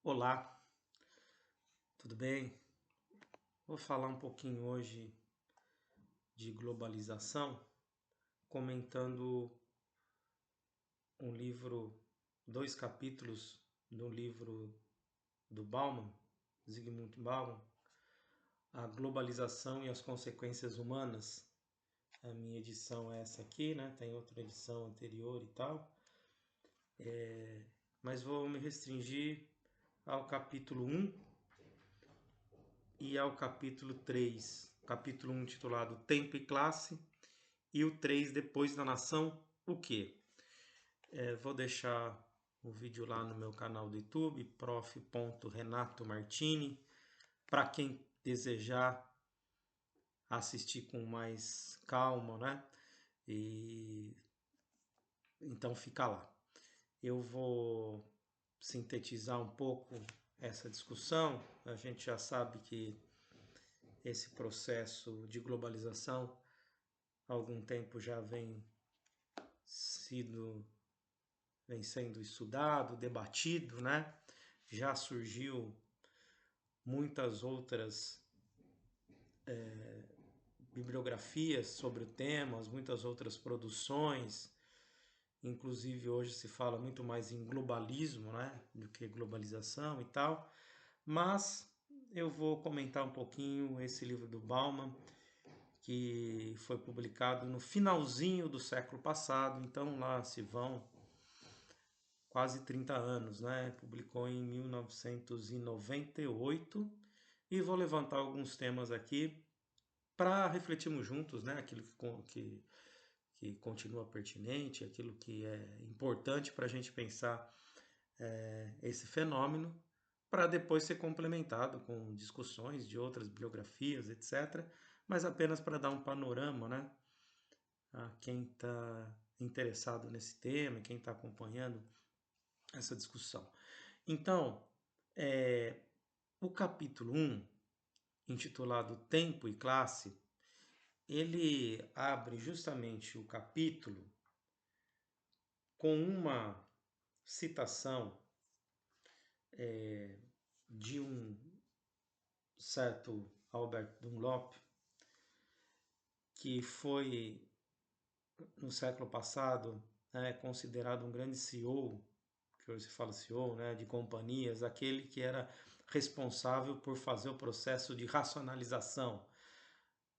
Olá, tudo bem? Vou falar um pouquinho hoje de globalização, comentando um livro, dois capítulos do livro do Bauman, Zygmunt Bauman, A Globalização e as Consequências Humanas. A minha edição é essa aqui, né? Tem outra edição anterior e tal. Mas vou me restringir ao capítulo 1 e ao capítulo 3. Capítulo 1 intitulado Tempo e Classe e o 3 Depois da Nação, o quê? Vou deixar o vídeo lá no meu canal do YouTube, prof.Renato Martini, para quem desejar assistir com mais calma, né? E então fica lá. Eu vou sintetizar um pouco essa discussão. A gente já sabe que esse processo de globalização há algum tempo já vem sendo estudado, debatido, né? Já surgiu muitas outras bibliografias sobre o tema, muitas outras produções. Inclusive hoje se fala muito mais em globalismo, né, do que globalização e tal. Mas eu vou comentar um pouquinho esse livro do Bauman, que foi publicado no finalzinho do século passado, então lá se vão quase 30 anos, né? Publicou em 1998 e vou levantar alguns temas aqui para refletirmos juntos, né? Aquilo que continua pertinente, aquilo que é importante para a gente pensar esse fenômeno, para depois ser complementado com discussões de outras biografias, etc. Mas apenas para dar um panorama, né? A quem está interessado nesse tema, quem está acompanhando essa discussão. Então, o capítulo 1, intitulado Tempo e Classe, ele abre justamente o capítulo com uma citação de um certo Albert Dunlop, que foi, no século passado, considerado um grande CEO, que hoje se fala CEO, né, de companhias, aquele que era responsável por fazer o processo de racionalização,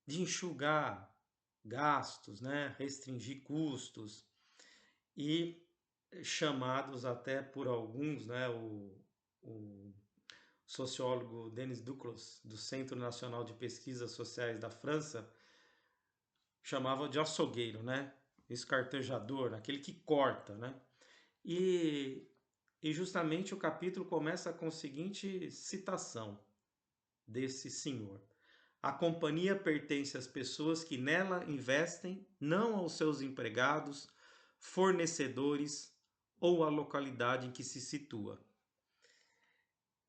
de enxugar gastos, né, restringir custos e chamados até por alguns, né, o sociólogo Denis Duclos, do Centro Nacional de Pesquisas Sociais da França, chamava de açougueiro, né, escartejador, aquele que corta, né, e justamente o capítulo começa com a seguinte citação desse senhor: a companhia pertence às pessoas que nela investem, não aos seus empregados, fornecedores ou à localidade em que se situa.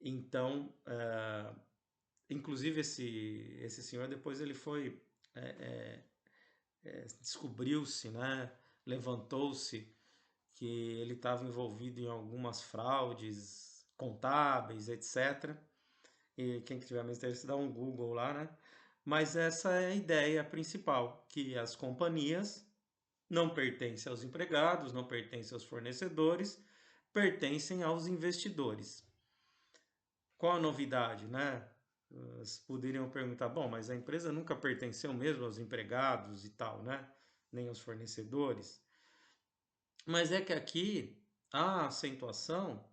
Então, inclusive esse senhor depois ele foi descobriu-se, né, levantou-se que ele estava envolvido em algumas fraudes contábeis, etc. E quem tiver mais interesse dá um Google lá, né? Mas essa é a ideia principal, que as companhias não pertencem aos empregados, não pertencem aos fornecedores, pertencem aos investidores. Qual a novidade, né? Vocês poderiam perguntar, bom, mas a empresa nunca pertenceu mesmo aos empregados e tal, né? Nem aos fornecedores. Mas é que aqui há a acentuação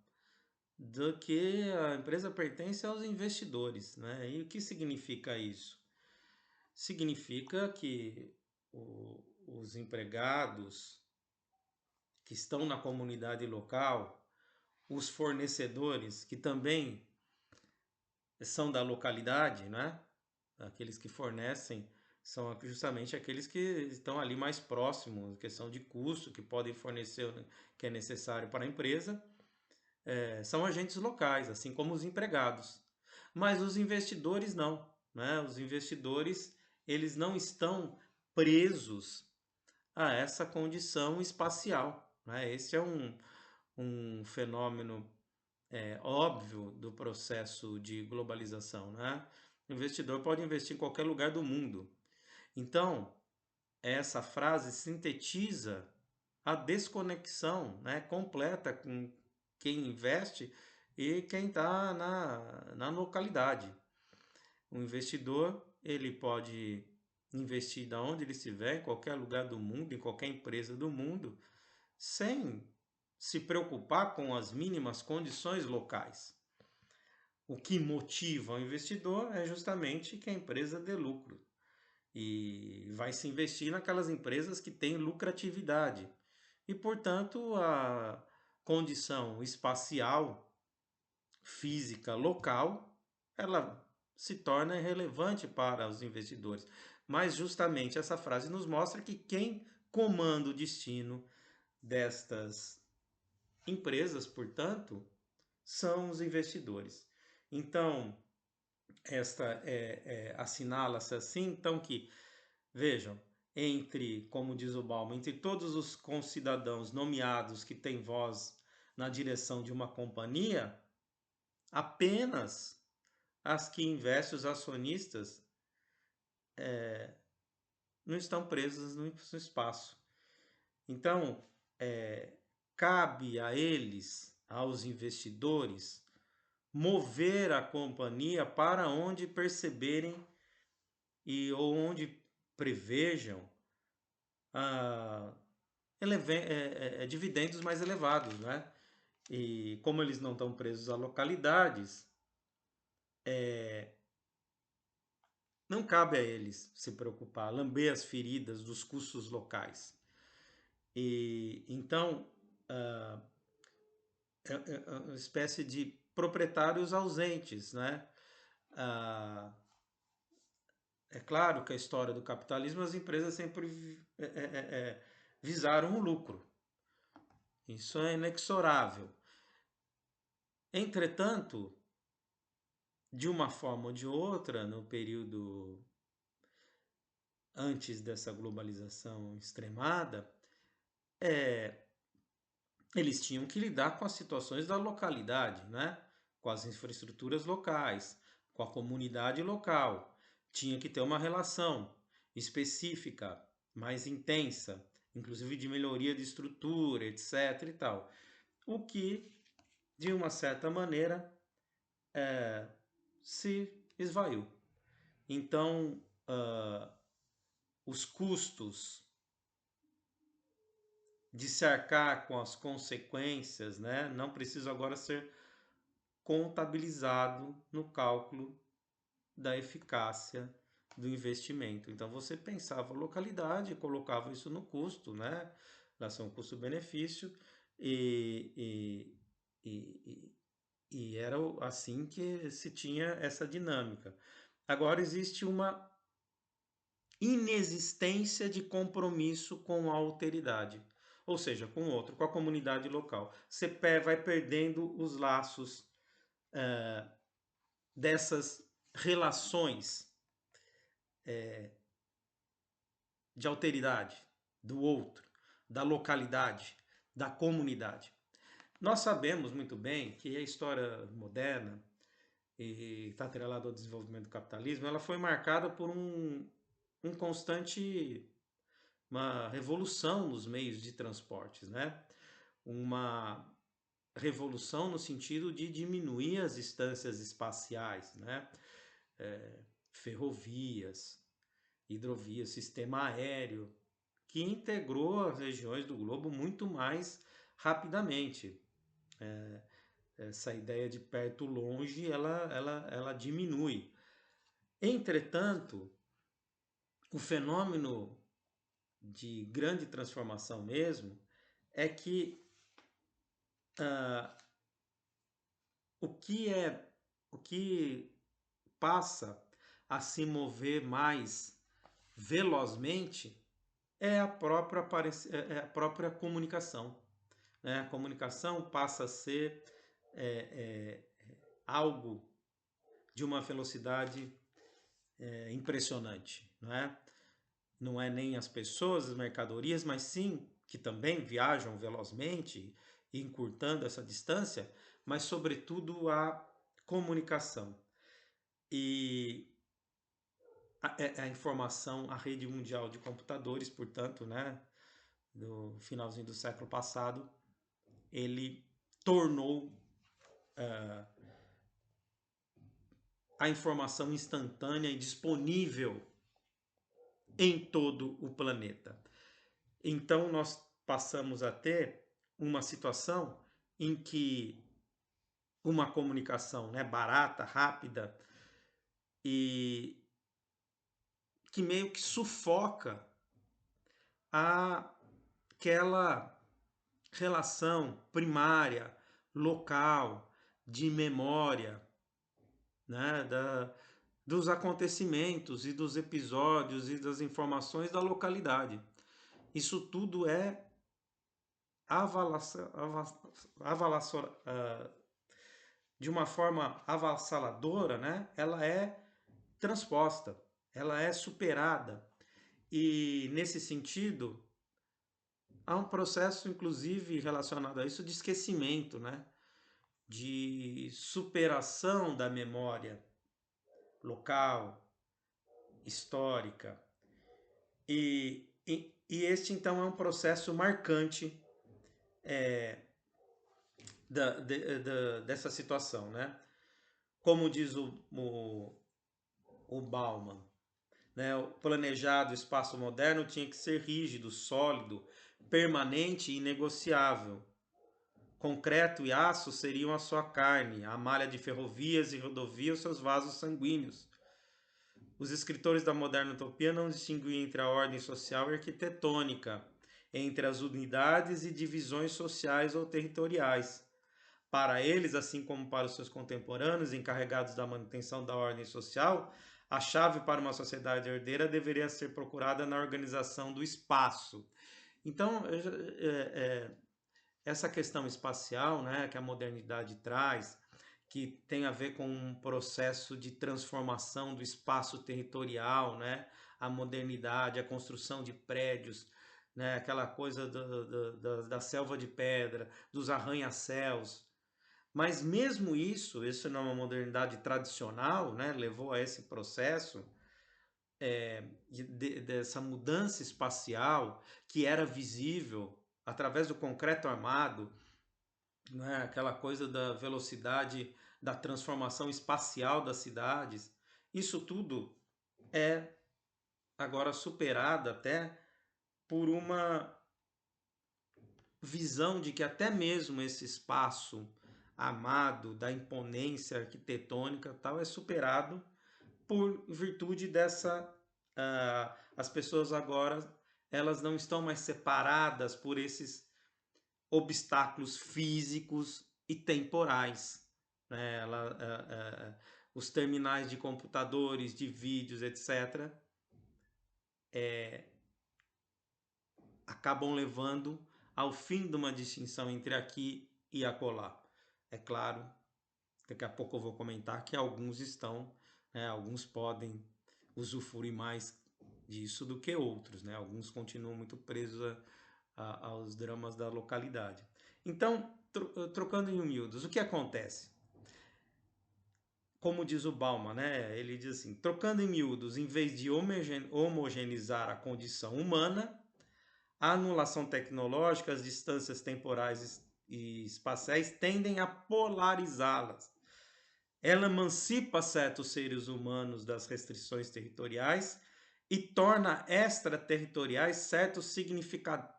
do que a empresa pertence aos investidores, né? E o que significa isso? Significa que os empregados que estão na comunidade local, os fornecedores que também são da localidade, né? Aqueles que fornecem são justamente aqueles que estão ali mais próximos, questão de custo, que podem fornecer o que é necessário para a empresa, são agentes locais, assim como os empregados. Mas os investidores não, né? Os investidores, eles não estão presos a essa condição espacial, né? Esse é um fenômeno óbvio do processo de globalização, né? O investidor pode investir em qualquer lugar do mundo. Então, essa frase sintetiza a desconexão, né, completa com quem investe e quem está na localidade. O investidor, ele pode investir da onde ele estiver, em qualquer lugar do mundo, em qualquer empresa do mundo, sem se preocupar com as mínimas condições locais. O que motiva o investidor é justamente que a empresa dê lucro. E vai se investir naquelas empresas que têm lucratividade. E, portanto, a condição espacial, física, local, ela se torna relevante para os investidores. Mas justamente essa frase nos mostra que quem comanda o destino destas empresas, portanto, são os investidores. Então, assinala-se assim, então que, vejam, entre, como diz o Bauman, entre todos os concidadãos nomeados que têm voz na direção de uma companhia, apenas as que investem, os acionistas, não estão presos no espaço. Então, cabe a eles, aos investidores, mover a companhia para onde perceberem ou onde prevejam dividendos mais elevados, né? E como eles não estão presos a localidades, não cabe a eles se preocupar, lamber as feridas dos custos locais. E então é uma espécie de proprietários ausentes, né? É claro que a história do capitalismo, as empresas sempre visaram o lucro. Isso é inexorável. Entretanto, de uma forma ou de outra, no período antes dessa globalização extremada, eles tinham que lidar com as situações da localidade, né? Com as infraestruturas locais, com a comunidade local. Tinha que ter uma relação específica, mais intensa, inclusive de melhoria de estrutura, etc. e tal. O que, de uma certa maneira, se esvaiu. Então, os custos de se arcar com as consequências, né, não precisa agora ser contabilizado no cálculo da eficácia do investimento. Então você pensava a localidade, colocava isso no custo, né, relação custo-benefício, e, e, e era assim que se tinha essa dinâmica. Agora existe uma inexistência de compromisso com a alteridade, ou seja, com o outro, com a comunidade local. Você vai perdendo os laços dessas relações de alteridade, do outro, da localidade, da comunidade. Nós sabemos muito bem que a história moderna, e está atrelada ao desenvolvimento do capitalismo, ela foi marcada por uma revolução nos meios de transportes, né? Uma revolução no sentido de diminuir as distâncias espaciais, né? Ferrovias, hidrovias, sistema aéreo, que integrou as regiões do globo muito mais rapidamente. Essa ideia de perto longe, ela diminui. Entretanto, o fenômeno de grande transformação mesmo é que o que passa a se mover mais velozmente é a própria comunicação, né? A comunicação passa a ser algo de uma velocidade impressionante, não é? Não é nem as pessoas, as mercadorias, mas sim que também viajam velozmente, encurtando essa distância, mas sobretudo a comunicação. E a informação, a rede mundial de computadores, portanto, né, do finalzinho do século passado, ele tornou a informação instantânea e disponível em todo o planeta. Então nós passamos a ter uma situação em que uma comunicação, né, barata, rápida e que meio que sufoca aquela relação primária, local, de memória, né, dos acontecimentos e dos episódios e das informações da localidade. Isso tudo é de uma forma avassaladora, né? Ela é transposta, ela é superada. E nesse sentido, há um processo, inclusive, relacionado a isso de esquecimento, né? De superação da memória local, histórica. E este, então, é um processo marcante dessa situação, né? Como diz o Bauman, né? O planejado espaço moderno tinha que ser rígido, sólido, permanente e negociável. Concreto e aço seriam a sua carne, a malha de ferrovias e rodovias, seus vasos sanguíneos. Os escritores da moderna utopia não distinguiam entre a ordem social e arquitetônica, entre as unidades e divisões sociais ou territoriais. Para eles, assim como para os seus contemporâneos encarregados da manutenção da ordem social, a chave para uma sociedade herdeira deveria ser procurada na organização do espaço. Então, essa questão espacial, né, que a modernidade traz, que tem a ver com um processo de transformação do espaço territorial, né, a modernidade, a construção de prédios, né, aquela coisa da selva de pedra, dos arranha-céus. Mas mesmo isso não é uma modernidade tradicional, né, levou a esse processo dessa mudança espacial que era visível através do concreto armado, né, aquela coisa da velocidade da transformação espacial das cidades. Isso tudo é agora superado até por uma visão de que até mesmo esse espaço amado da imponência arquitetônica tal é superado por virtude dessa as pessoas agora elas não estão mais separadas por esses obstáculos físicos e temporais, né? Os terminais de computadores, de vídeos, etc., acabam levando ao fim de uma distinção entre aqui e acolá. É claro, daqui a pouco eu vou comentar que alguns estão, né, alguns podem usufruir mais disso do que outros, né? Alguns continuam muito presos aos dramas da localidade. Então, trocando em miúdos, o que acontece? Como diz o Bauman, né? Ele diz assim: trocando em miúdos, em vez de homogeneizar a condição humana, a anulação tecnológica, as distâncias temporais e espaciais tendem a polarizá-las. Ela emancipa certos seres humanos das restrições territoriais e torna extraterritoriais certos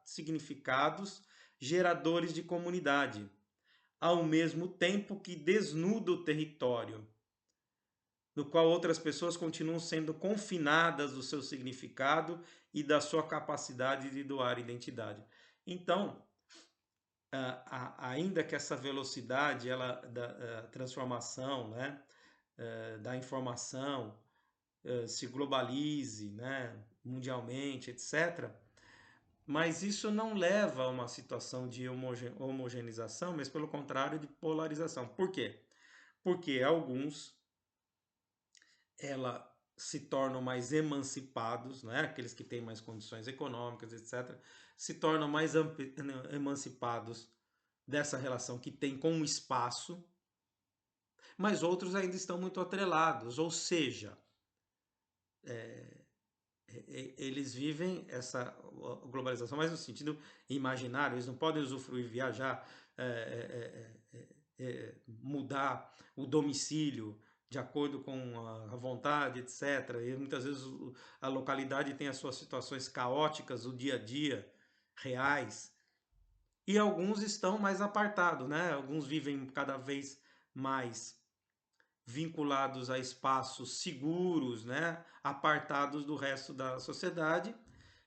significados geradores de comunidade, ao mesmo tempo que desnuda o território, no qual outras pessoas continuam sendo confinadas do seu significado e da sua capacidade de doar identidade. Então, ainda que essa velocidade da transformação, né, da informação se globalize, né, mundialmente, etc., mas isso não leva a uma situação de homogeneização, mas pelo contrário de polarização. Por quê? Porque alguns se tornam mais emancipados, né? Aqueles que têm mais condições econômicas, etc., se tornam mais emancipados dessa relação que tem com o espaço, mas outros ainda estão muito atrelados, ou seja, eles vivem essa globalização, mas no sentido imaginário, eles não podem usufruir, viajar, mudar o domicílio de acordo com a vontade, etc. E muitas vezes a localidade tem as suas situações caóticas, o dia a dia, reais, e alguns estão mais apartados, né? Alguns vivem cada vez mais vinculados a espaços seguros, né? Apartados do resto da sociedade.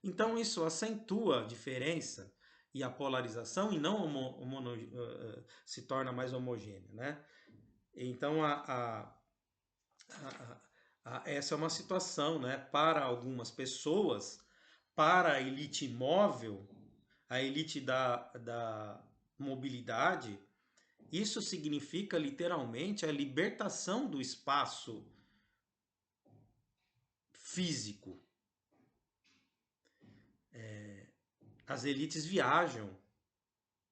Então isso acentua a diferença e a polarização e não se torna mais homogênea, né? Então essa é uma situação, né? Para algumas pessoas, para a elite móvel, a elite da mobilidade, isso significa literalmente a libertação do espaço físico. As elites viajam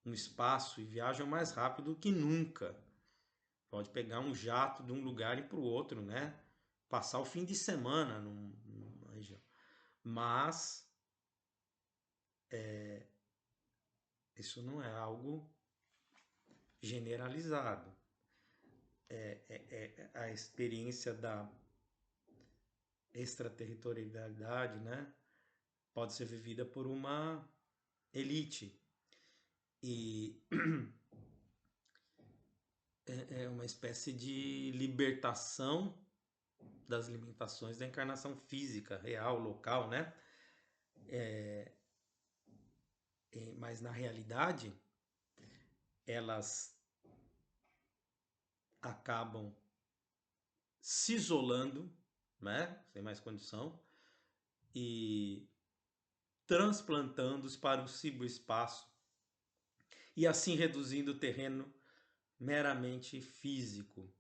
no espaço e viajam mais rápido que nunca. Pode pegar um jato de um lugar e para o outro, né? Passar o fim de semana numa região. Mas isso não é algo generalizado. A experiência da extraterritorialidade, né? Pode ser vivida por uma elite. E é uma espécie de libertação das limitações da encarnação física, real, local, né? Mas na realidade, elas acabam se isolando, né? Sem mais condição, e transplantando-os para o ciberespaço e assim reduzindo o terreno meramente físico.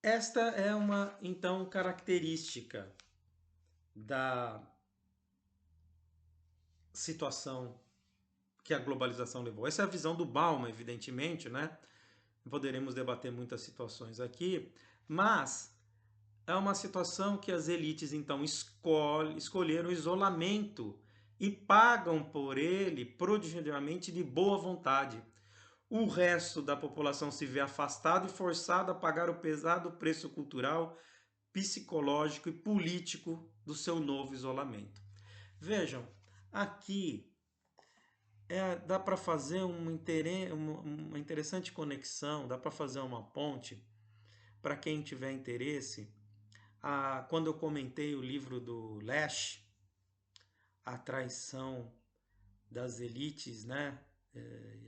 Esta é uma, então, característica da situação que a globalização levou. Essa é a visão do Bauman, evidentemente, né? Poderemos debater muitas situações aqui, mas é uma situação que as elites, então, escolheram o isolamento e pagam por ele prodigiosamente de boa vontade. O resto da população se vê afastado e forçado a pagar o pesado preço cultural, psicológico e político do seu novo isolamento. Vejam, aqui dá para fazer uma interessante conexão, dá para fazer uma ponte para quem tiver interesse. Quando eu comentei o livro do Lash, A Traição das Elites, né?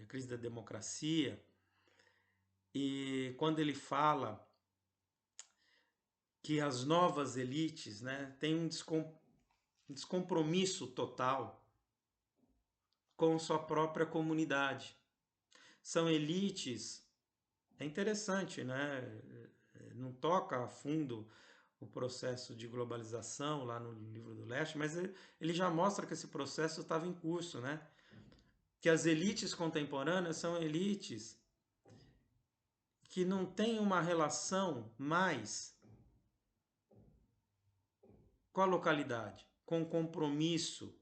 A crise da democracia, e quando ele fala que as novas elites, né, têm um descompromisso total com sua própria comunidade. São elites, é interessante, né? Não toca a fundo o processo de globalização lá no livro do Leste, mas ele já mostra que esse processo estava em curso, né? Que as elites contemporâneas são elites que não têm uma relação mais com a localidade, com o compromisso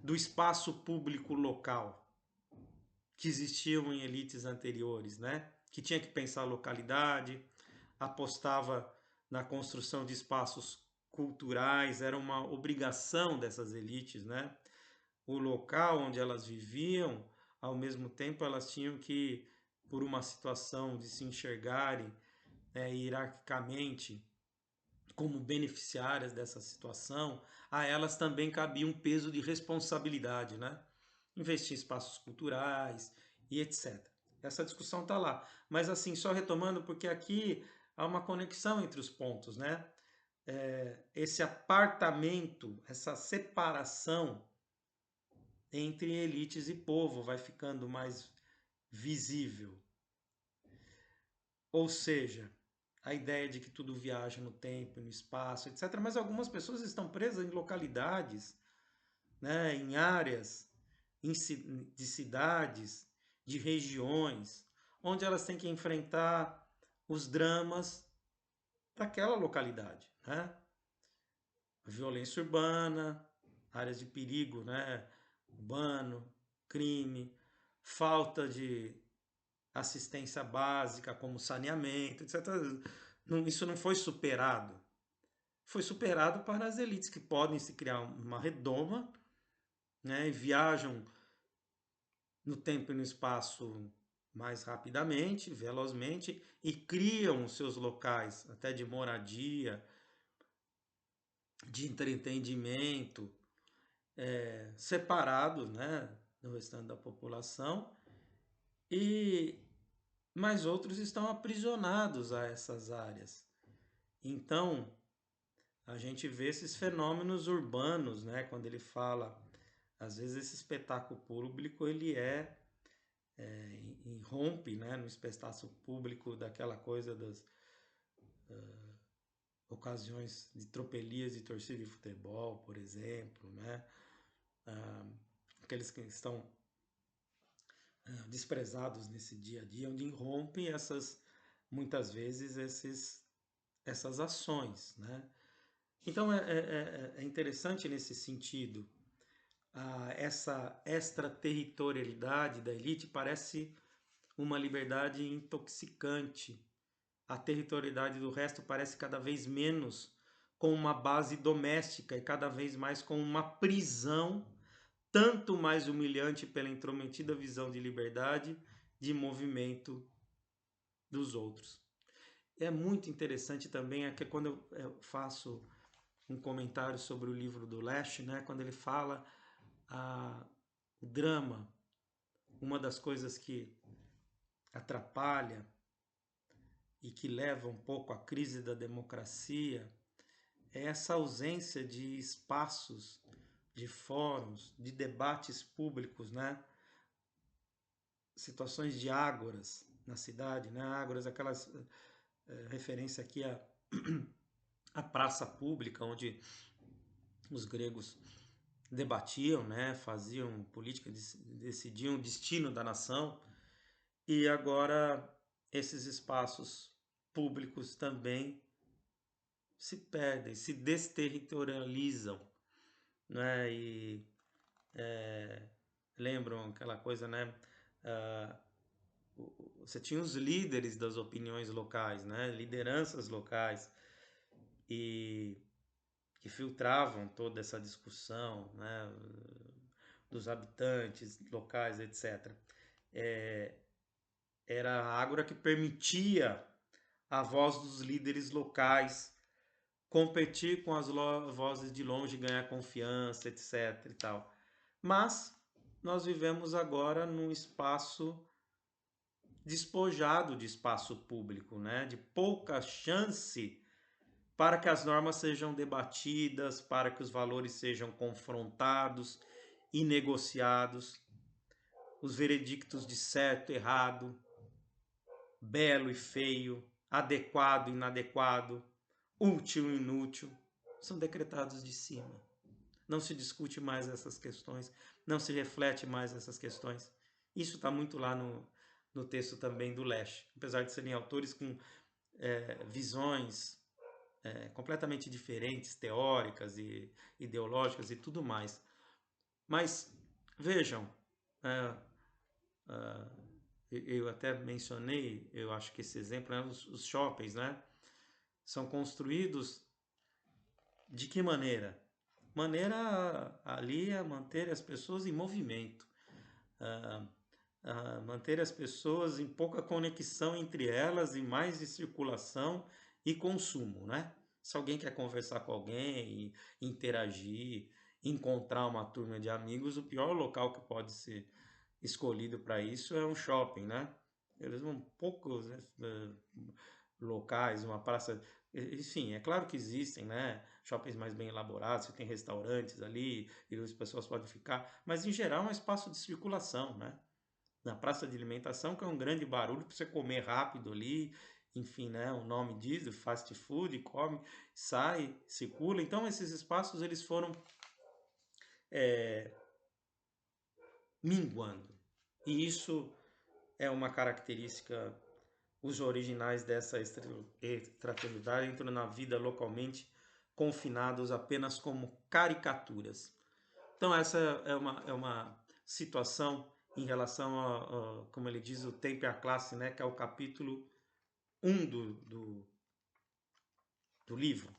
do espaço público local que existiam em elites anteriores, né? Que tinha que pensar a localidade, apostava na construção de espaços culturais, era uma obrigação dessas elites, né? O local onde elas viviam, ao mesmo tempo elas tinham que, por uma situação de se enxergarem hierarquicamente como beneficiárias dessa situação, a elas também cabia um peso de responsabilidade, né? Investir em espaços culturais e etc. Essa discussão está lá. Mas assim, só retomando, porque aqui há uma conexão entre os pontos, né? Esse apartamento, essa separação entre elites e povo vai ficando mais visível. Ou seja, a ideia de que tudo viaja no tempo, no espaço, etc. Mas algumas pessoas estão presas em localidades, né, em áreas de cidades, de regiões, onde elas têm que enfrentar os dramas daquela localidade, né? Violência urbana, áreas de perigo, né? Urbano, crime, falta de assistência básica como saneamento, etc. Isso não foi superado. Foi superado para as elites que podem se criar uma redoma, né? E viajam no tempo e no espaço mais rapidamente, velozmente, e criam seus locais até de moradia, de entretenimento, separados, né, do restante da população, e mas outros estão aprisionados a essas áreas. Então, a gente vê esses fenômenos urbanos, né, quando ele fala, às vezes esse espetáculo público ele rompe, né, no espaço público daquela coisa das ocasiões de tropelias de torcida de futebol, por exemplo, né, aqueles que estão desprezados nesse dia a dia, onde irrompem muitas vezes essas ações, né? Então é interessante nesse sentido. Essa extraterritorialidade da elite parece uma liberdade intoxicante. A territorialidade do resto parece cada vez menos com uma base doméstica e cada vez mais com uma prisão tanto mais humilhante pela intrometida visão de liberdade de movimento dos outros. É muito interessante também é que quando eu faço um comentário sobre o livro do Lash, né, quando ele fala o drama, uma das coisas que atrapalha e que leva um pouco à crise da democracia é essa ausência de espaços, de fóruns, de debates públicos, né? Situações de ágoras na cidade, né? Ágoras, aquelas referência aqui a praça pública, onde os gregos debatiam, né? Faziam política, decidiam o destino da nação, e agora esses espaços públicos também se perdem, se desterritorializam, né? E lembram aquela coisa, né? Você tinha os líderes das opiniões locais, né? Lideranças locais, e que filtravam toda essa discussão, né? Dos habitantes locais, etc. Era a Ágora que permitia a voz dos líderes locais competir com as vozes de longe, ganhar confiança, etc. e tal. Mas nós vivemos agora num espaço despojado de espaço público, né? De pouca chance para que as normas sejam debatidas, para que os valores sejam confrontados e negociados, os veredictos de certo e errado, belo e feio, adequado e inadequado, útil e inútil, são decretados de cima. Não se discute mais essas questões, não se reflete mais essas questões. Isso está muito lá no texto também do Lash, apesar de serem autores com visões completamente diferentes, teóricas e ideológicas e tudo mais. Mas vejam, eu até mencionei, eu acho que esse exemplo, né, os shoppings, né, são construídos de que maneira? Maneira ali a manter as pessoas em movimento, a manter as pessoas em pouca conexão entre elas e mais de circulação e consumo, né? Se alguém quer conversar com alguém, interagir, encontrar uma turma de amigos, o pior local que pode ser escolhido para isso é um shopping, né? Eles vão poucos, né, locais, uma praça, enfim, é claro que existem, né? Shoppings mais bem elaborados, tem restaurantes ali e as pessoas podem ficar, mas em geral é um espaço de circulação, né? Na praça de alimentação, que é um grande barulho para você comer rápido ali, enfim, né? O nome diz, fast food, come, sai, circula. Então esses espaços eles foram minguando. E isso é uma característica, os originais dessa extraterritorialidade entram na vida localmente confinados apenas como caricaturas. Então essa é uma situação em relação como ele diz, o tempo e a classe, né, que é o capítulo 1 do livro.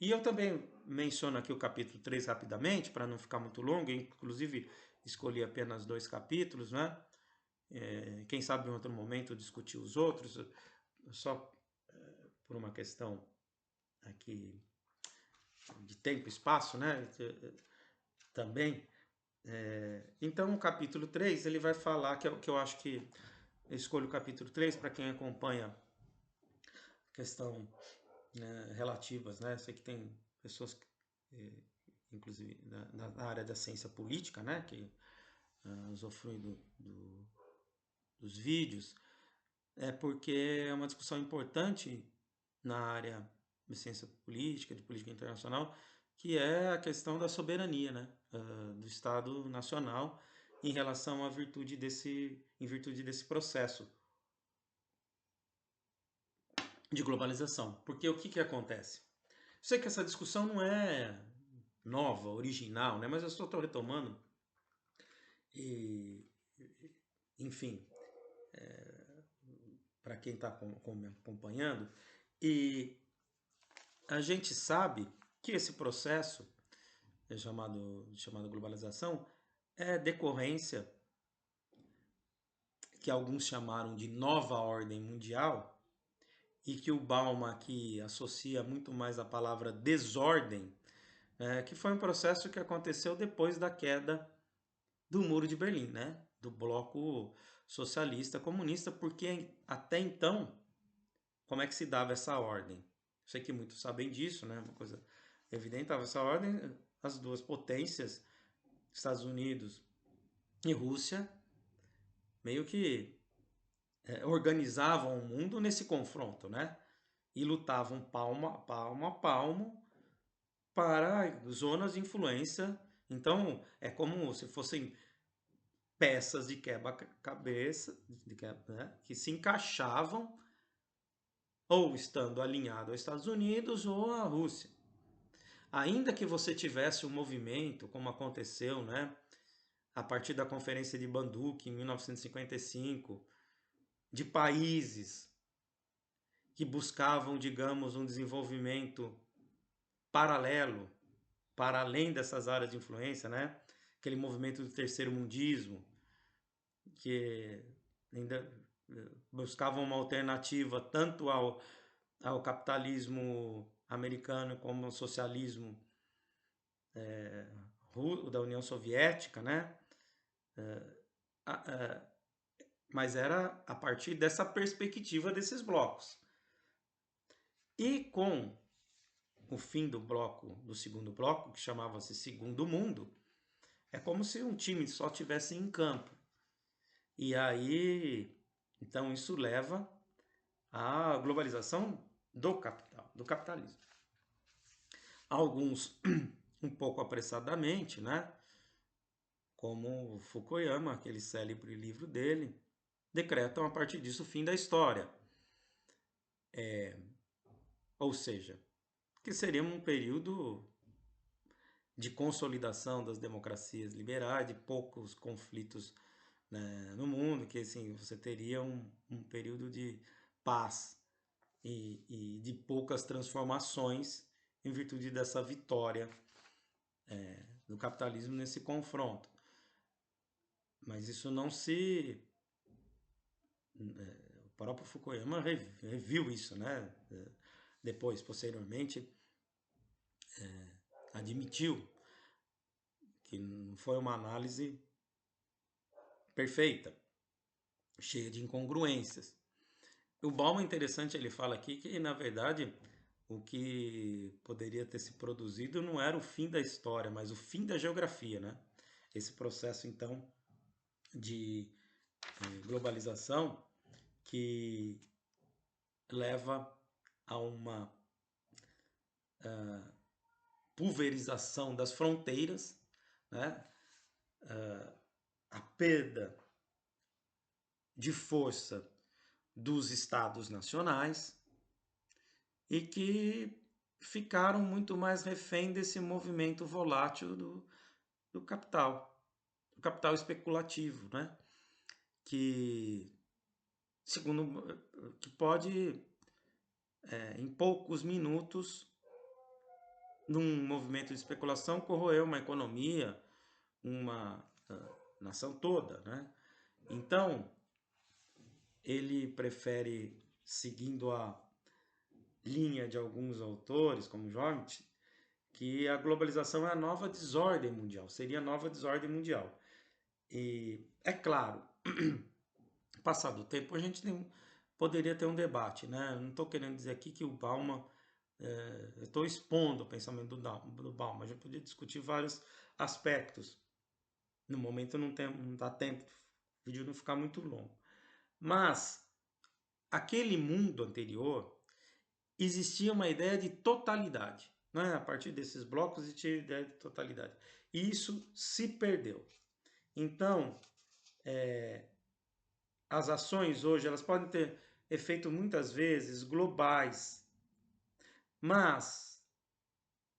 E eu também menciono aqui o capítulo 3 rapidamente, para não ficar muito longo, eu, inclusive escolhi apenas 2 capítulos, né? Quem sabe em outro momento discutir os outros, só por uma questão aqui de tempo e espaço, né? Também. Então o capítulo 3 ele vai falar, que eu acho que eu escolho o capítulo 3 para quem acompanha a questão, né, relativas, né? Sei que tem pessoas, inclusive na área da ciência política, né? Que usufruem dos vídeos, é porque é uma discussão importante na área de ciência política, de política internacional, que é a questão da soberania, né, do Estado Nacional em relação em virtude desse processo de globalização. Porque o que acontece? Sei que essa discussão não é nova, original, né, mas eu só estou retomando e, enfim, para quem está me acompanhando, e a gente sabe que esse processo chamado globalização é decorrência que alguns chamaram de nova ordem mundial e que o Bauman aqui associa muito mais a palavra desordem, que foi um processo que aconteceu depois da queda do Muro de Berlim, né? Do bloco socialista comunista, porque até então, como é que se dava essa ordem? Sei que muitos sabem disso, né? Uma coisa evidente, dava essa ordem, as duas potências, Estados Unidos e Rússia, meio que organizavam o mundo nesse confronto, né? E lutavam palmo a palmo para zonas de influência. Então, é como se fossem peças de quebra-cabeça, né? Que se encaixavam ou estando alinhado aos Estados Unidos ou à Rússia. Ainda que você tivesse um movimento, como aconteceu, né? A partir da Conferência de Bandung, em 1955, de países que buscavam, digamos, um desenvolvimento paralelo, para além dessas áreas de influência, né? Aquele movimento do terceiro mundismo, que ainda buscavam uma alternativa tanto ao capitalismo americano como ao socialismo da União Soviética, né? Mas era a partir dessa perspectiva desses blocos. E com o fim do segundo bloco, que chamava-se Segundo Mundo, é como se um time só tivesse em campo. E aí, então isso leva à globalização do capital, do capitalismo. Alguns um pouco apressadamente, né? Como Fukuyama, aquele célebre livro dele, decretam a partir disso o fim da história. Ou seja, que seria um período de consolidação das democracias liberais, de poucos conflitos, né, no mundo, que assim, você teria um período de paz e de poucas transformações em virtude dessa vitória do capitalismo nesse confronto. Mas isso não se... O próprio Fukuyama reviu isso, né? Depois, posteriormente, admitiu que não foi uma análise perfeita, cheia de incongruências. O Bauman é interessante, ele fala aqui que, na verdade, o que poderia ter se produzido não era o fim da história, mas o fim da geografia, né? Esse processo, então, de globalização que leva a uma pulverização das fronteiras, né? A perda de força dos estados nacionais e que ficaram muito mais refém desse movimento volátil do capital especulativo, né? Que, segundo, que pode, em poucos minutos, num movimento de especulação, corroer uma economia, uma nação toda, né? Então, ele prefere, seguindo a linha de alguns autores, como Jomt, que a globalização é a nova desordem mundial, seria a nova desordem mundial. E é claro, passado o tempo, a gente poderia ter um debate, né? Não estou querendo dizer aqui que o Bauman, eu estou expondo o pensamento do Bauman, a gente poderia discutir vários aspectos. No momento não dá tempo, o vídeo não ficar muito longo. Mas, aquele mundo anterior, existia uma ideia de totalidade. Né? A partir desses blocos existia a ideia de totalidade. E isso se perdeu. Então, as ações hoje elas podem ter efeito muitas vezes globais, mas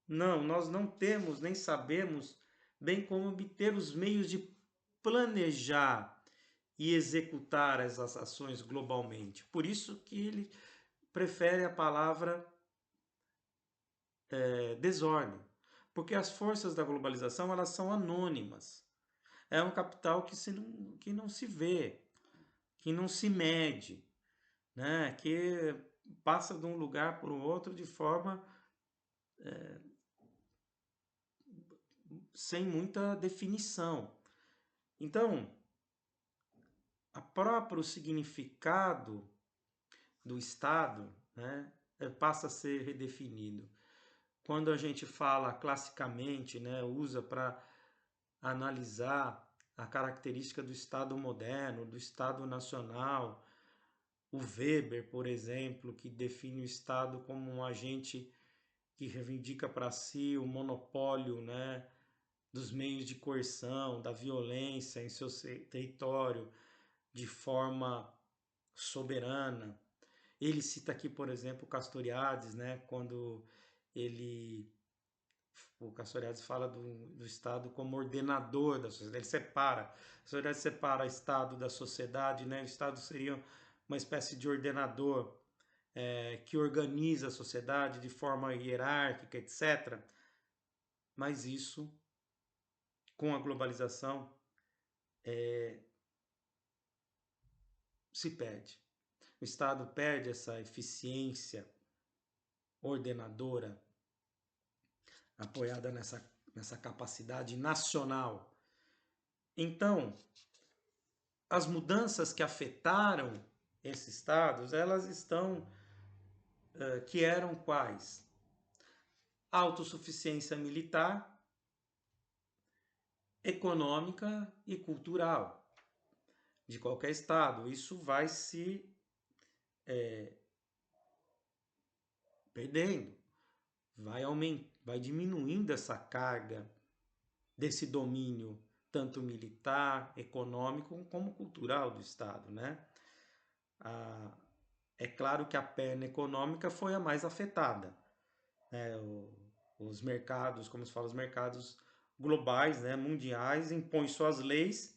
nós não temos nem sabemos bem como obter os meios de planejar e executar essas ações globalmente. Por isso que ele prefere a palavra desordem, porque as forças da globalização elas são anônimas. É um capital que não se vê, que não se mede, né? Que passa de um lugar para o outro de forma sem muita definição. Então, o próprio significado do Estado, né, passa a ser redefinido. Quando a gente fala classicamente, né, usa para analisar a característica do Estado moderno, do Estado nacional, o Weber, por exemplo, que define o Estado como um agente que reivindica para si o monopólio, né, dos meios de coerção, da violência em seu território de forma soberana. Ele cita aqui, por exemplo, Castoriadis, né, quando o Castoriadis fala do Estado como ordenador da sociedade, ele separa, Castoriadis separa o Estado da sociedade, né, o Estado seria uma espécie de ordenador que organiza a sociedade de forma hierárquica, etc. Mas isso, com a globalização, se perde. O Estado perde essa eficiência ordenadora apoiada nessa capacidade nacional. Então, as mudanças que afetaram esses estados, elas estão, que eram quais? Autossuficiência militar, econômica e cultural de qualquer estado. Isso vai se perdendo, vai diminuindo essa carga desse domínio tanto militar, econômico como cultural do Estado, né? É claro que a perna econômica foi a mais afetada, né? Os mercados, como se fala, os mercados globais, né, mundiais, impõem suas leis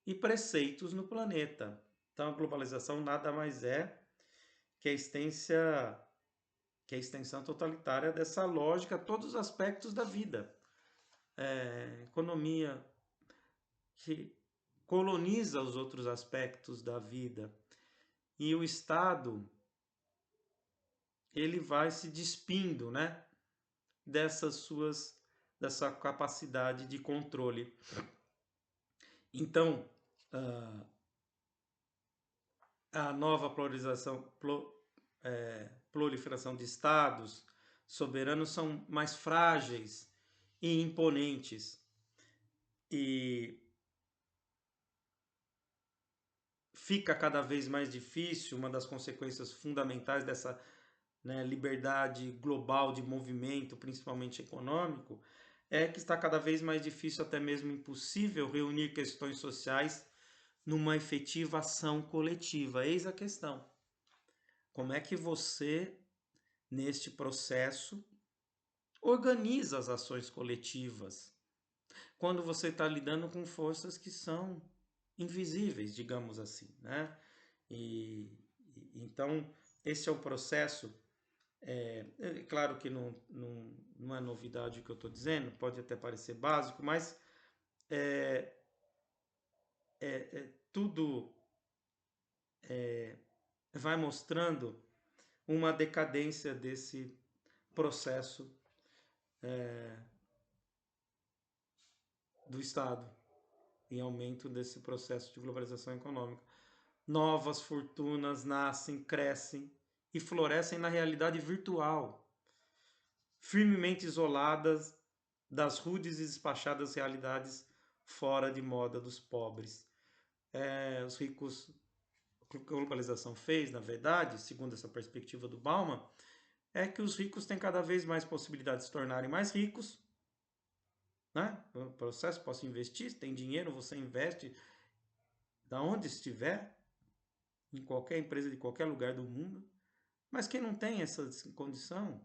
e preceitos no planeta. Então a globalização nada mais é que a extensão totalitária dessa lógica a todos os aspectos da vida. Economia que coloniza os outros aspectos da vida. E o Estado, ele vai se despindo, né, dessa capacidade de controle. Então, a nova proliferação de estados soberanos são mais frágeis e imponentes. E fica cada vez mais difícil, uma das consequências fundamentais dessa, né, liberdade global de movimento, principalmente econômico, é que está cada vez mais difícil, até mesmo impossível, reunir questões sociais numa efetiva ação coletiva. Eis a questão. Como é que você, neste processo, organiza as ações coletivas quando você está lidando com forças que são invisíveis, digamos assim, né? Então, esse é o processo. É claro que não é novidade o que eu estou dizendo, pode até parecer básico, mas tudo vai mostrando uma decadência desse processo do Estado, em aumento desse processo de globalização econômica. Novas fortunas nascem, crescem e florescem na realidade virtual, firmemente isoladas das rudes e despachadas realidades fora de moda dos pobres. Os ricos, o que a globalização fez, na verdade, segundo essa perspectiva do Bauman, é que os ricos têm cada vez mais possibilidade de se tornarem mais ricos, né? O processo, posso investir, tem dinheiro, você investe da onde estiver, em qualquer empresa de qualquer lugar do mundo. Mas quem não tem essa condição,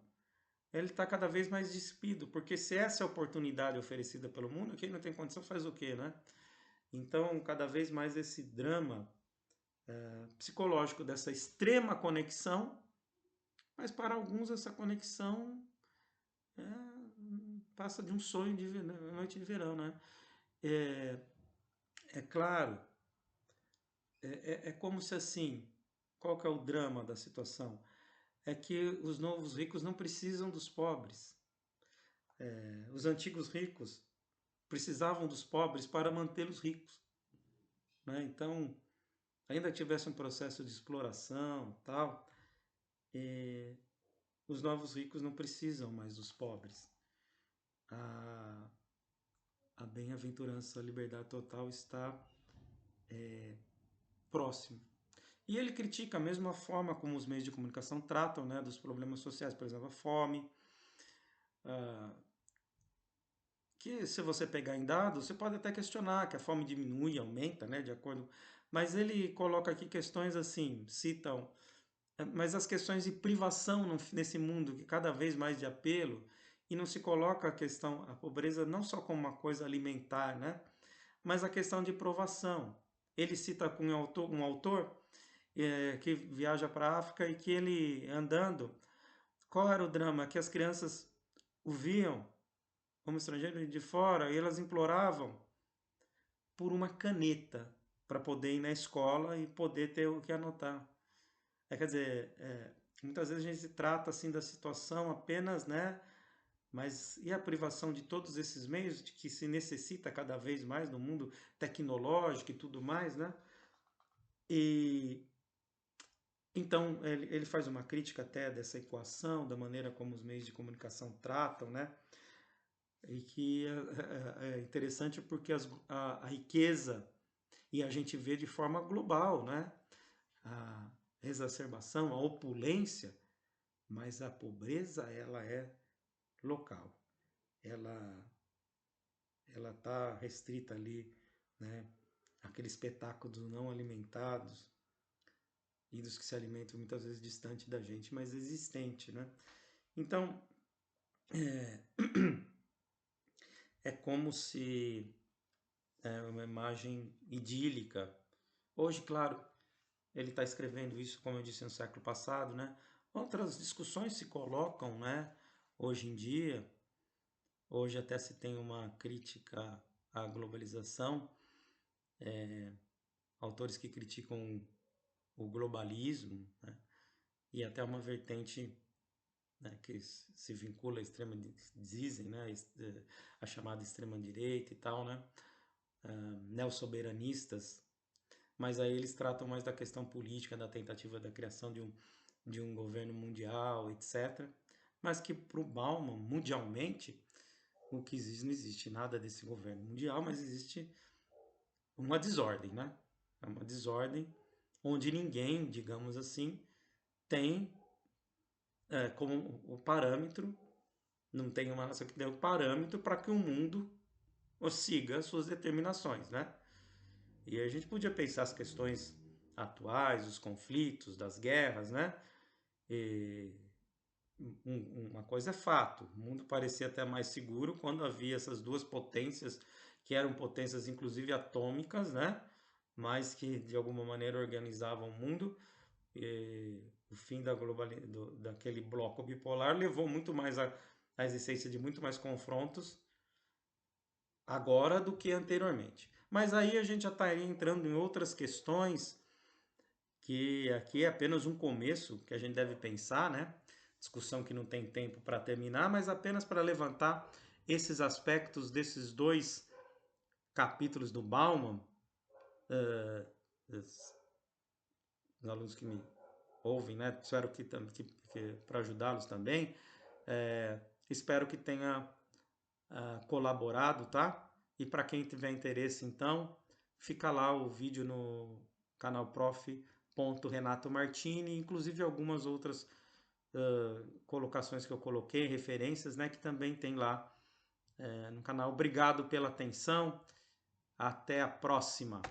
ele está cada vez mais despido, porque se essa é a oportunidade oferecida pelo mundo, quem não tem condição faz o quê, né? Então, cada vez mais esse drama psicológico dessa extrema conexão, mas para alguns essa conexão passa de um sonho de noite de verão, né? É claro, é como se assim, qual que é o drama da situação? É que os novos ricos não precisam dos pobres. Os antigos ricos precisavam dos pobres para mantê-los ricos, né? Então, ainda tivesse um processo de exploração, tal, os novos ricos não precisam mais dos pobres. A bem-aventurança, a liberdade total está próximo. E ele critica a mesma forma como os meios de comunicação tratam, né, dos problemas sociais, por exemplo, a fome, que se você pegar em dados, você pode até questionar que a fome diminui, aumenta, né, de acordo... Mas ele coloca aqui questões assim, citam, mas as questões de privação nesse mundo que cada vez mais de apelo, e não se coloca a questão, a pobreza não só como uma coisa alimentar, né, mas a questão de provação. Ele cita com um autor que viaja para a África e que ele andando, qual era o drama? Que as crianças o viam como estrangeiro de fora e elas imploravam por uma caneta para poder ir na escola e poder ter o que anotar. Quer dizer, muitas vezes a gente trata assim da situação apenas, né? Mas e a privação de todos esses meios de que se necessita cada vez mais no mundo tecnológico e tudo mais, né? E então ele faz uma crítica até dessa equação, da maneira como os meios de comunicação tratam, né? E que é interessante porque a riqueza, e a gente vê de forma global, né? A exacerbação, a opulência, mas a pobreza ela é local. Ela está restrita ali, né? Aquele espetáculo dos não alimentados e dos que se alimentam muitas vezes distante da gente, mas existente, né? Então, é como se uma imagem idílica. Hoje, claro, ele está escrevendo isso, como eu disse, no século passado, né? Outras discussões se colocam, né? Hoje em dia, hoje até se tem uma crítica à globalização, autores que criticam o globalismo, né? E até uma vertente, né, que se vincula à extrema, dizem, né, a chamada extrema direita e tal, né, neosoberanistas, mas aí eles tratam mais da questão política, da tentativa da criação de um governo mundial, etc. Mas que para o Bauman, mundialmente, o que existe, não existe nada desse governo mundial, mas existe uma desordem, né? É uma desordem onde ninguém, digamos assim, tem como o parâmetro, não tem uma nação que dê o parâmetro para que o mundo siga suas determinações, né? E a gente podia pensar as questões atuais, os conflitos, das guerras, né? E uma coisa é fato, o mundo parecia até mais seguro quando havia essas duas potências, que eram potências inclusive atômicas, né? Mas que de alguma maneira organizavam o mundo. E o fim daquele bloco bipolar levou muito mais à existência de muito mais confrontos agora do que anteriormente. Mas aí a gente já está entrando em outras questões que aqui é apenas um começo que a gente deve pensar, né? Discussão que não tem tempo para terminar, mas apenas para levantar esses aspectos desses dois capítulos do Bauman. Os alunos que me ouvem, né? Espero que para ajudá-los também. Espero que tenha colaborado, tá? E para quem tiver interesse, então, fica lá o vídeo no canal Prof. Renato Martini, inclusive algumas outras colocações que eu coloquei, referências, né? Que também tem lá no canal. Obrigado pela atenção. Até a próxima.